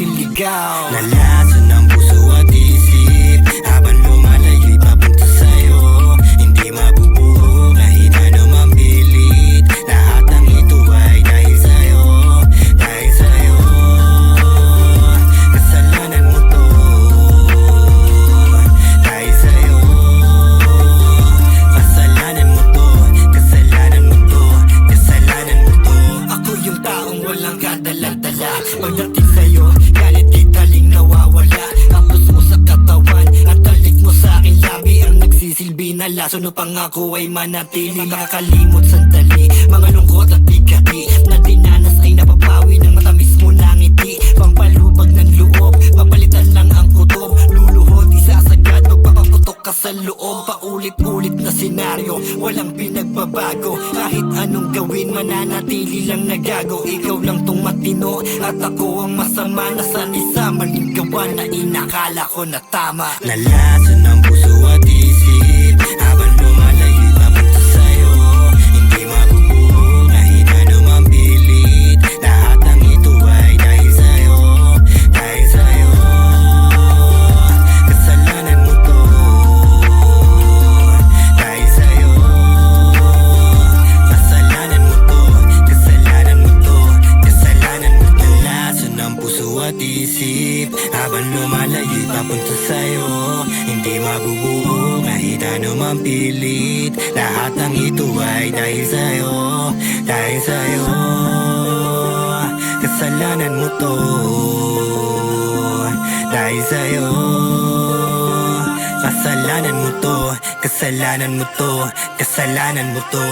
nililigaw. Nalason ng puso at isip habang lumalayo'y papunta sa'yo. Hindi mabubuo kahit anumang pilit. Lahat ng ito ay dahil sa'yo, dahil sa'yo. Kasalanan mo to, dahil sa'yo. Kasalanan mo to, kasalanan mo to, kasalanan mo to. Ako yung taong walang kadala-dala. Pagdating sa'yo, galit di taling nawawala. Haplos mo sa katawan at talik mo sa aking labi ang nagsisilbi na laso no pangako ay manatili. Makakalimot sandali, mga lungkot at bigati na dinanas ay napapawi ng matamis mo na ngiti. Pampalubag ng loob, mapalitan lang ang kutob. Luluhod, isasagad, magpapaputok ka sa loob. Paulit-ulit na senaryo, walang pinagbabago. Kahit anong gawin, mananatili lang nagago. Ikaw lang tong matino at ako ang masama. Nasanay sa maling gawa na inakala ko na tama. Nalason ng puso at isip habang lumalayo'y papunta sa'yo. Hindi mabubuo kahit anumang pilit. Lahat ng ito ay dahil sa'yo, dahil sa'yo. Kasalanan mo to, dahil sa'yo. Kasalanan mo to, kasalanan mo to, kasalanan mo to. Nalason ng puso at isip habang lumalayo'y papunta sa'yo. Hindi mabubuo kahit anumang pilit. Lahat ng ito ay dahil sa'yo, dahil sa'yo. Kasalanan mo to, dahil sa'yo. Kasalanan mo to, kasalanan mo to, kasalanan mo to.